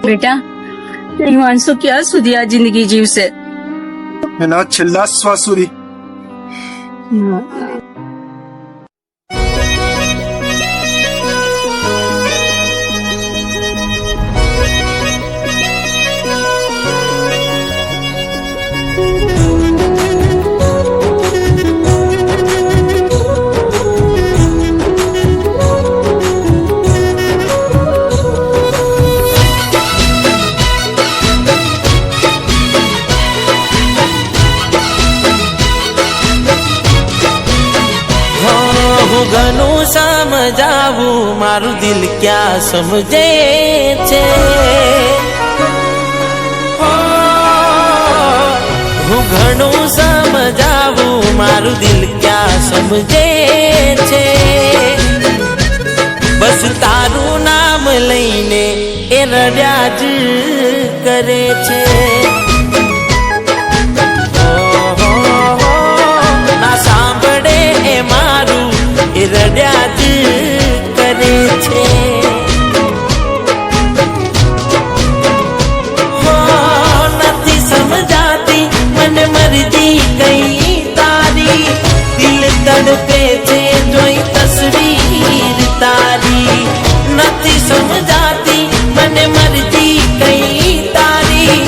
બેટા, હિમાંશુ ક્યાં સુધી આ જિંદગી જીવશે? એના છેલ્લા શ્વાસ સુધી. ઘણું સમજાવું મારું દિલ ક્યાં સમજે છે. હું ઘણું સમજાવું મારું દિલ ક્યાં સમજે છે. બસ તારું નામ લઈને એ રડ્યા જ કરે છે. ના સાંભળે એ મારું એ રડ્યા જ કરે છે. નથી સમજાતી મને મરજી કઈ તારી. દિલ તડપે છે જોઈ તસવીર તારી. નથી સમજાતી મને મરજી કઈ તારી.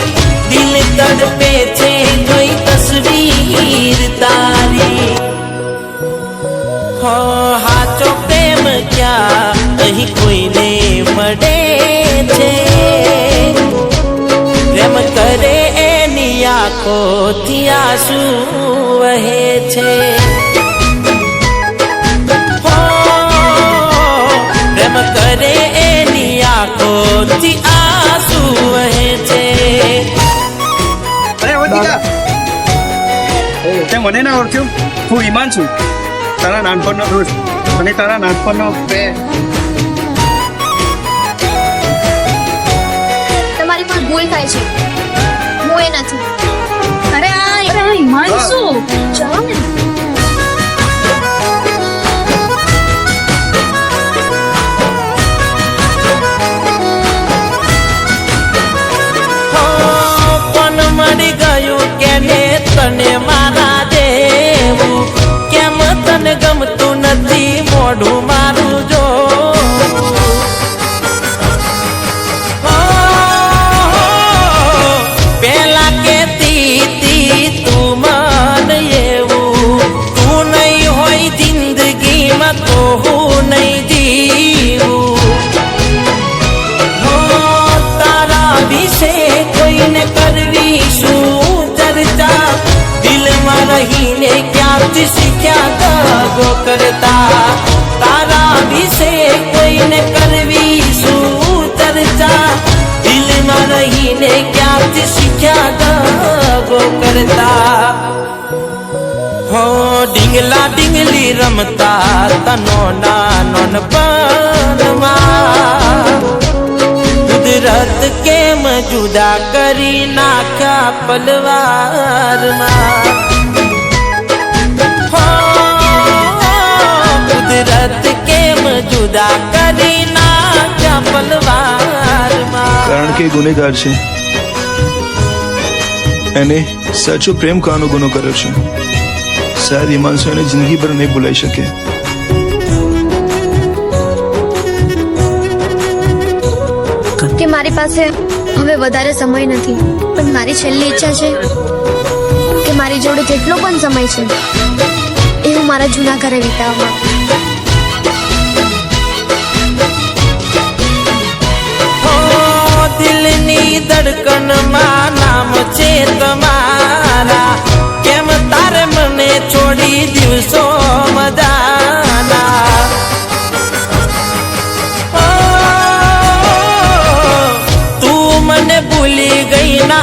દિલ તડપે છે જોઈ તસવીર તારી. હાચો પ્રેમ ક્યાં અહીં કોઈને મળે છે. પ્રેમ કરે એની આંખોથી આંસુ વહે છે. પ્રેમ કરે એની આંખોથી આંસુ વહે છે. અરે વધિકા, તે મને ના ઓળખ્યું? હું હિમાંશુ, તારા નાનપણનો દોસ્ત અને તારા નાનપણનો પ્રેમ. તમારી પણ ભૂલ થાય છે, હું એ નથી. અરે આ હિમાંશુ, ચલો ને. પણ મળી ગયું કે ને તને મારા દેવું. કેમ તને ગમતું નથી મોઢું મારું જો. પેલા કેતી તું મન એવું. તું નહીં હોય જિંદગીમાં તો હું નહીં જીવું. તારા વિશે કોઈને કરવી શું ચર્ચા. દિલમાં રહીને ક્યાંથી શીખ્યા દગો કરતા. તારા વિશે કોઈને કરવી શું ચર્ચા. દિલમાં રહીને ક્યાંથી શીખ્યા દગો કરતા. હો ડીંગલા ડીંગલી રમતા તનો નાનપણમાં. કુદરત કેમ જુદા કરી નાખ્યા પલવારમાં. કુદરત કેમ જુદા કરી નાખ્યા પલવારમાં. કારણ કે ગુનેગાર છે, એને સાચો પ્રેમ કાનો ગુનો કર્યો છે. શાયદ હિમાંશુ એને જિંદગી ભર નહીં ભૂલાઈ શકે. કે મારી પાસે હવે વધારે સમય નથી, પણ મારી છેલ્લી ઈચ્છા છે કે મારી જોડે જેટલો પણ સમય છે એ હું મારા જૂના ઘરે વિતાવવા માંગુ. દિલની ધડકનમાં નામ છે તમારા. કેમ તારે મને છોડી દિવસો મજાના. તું મને ભૂલી ગઈ ના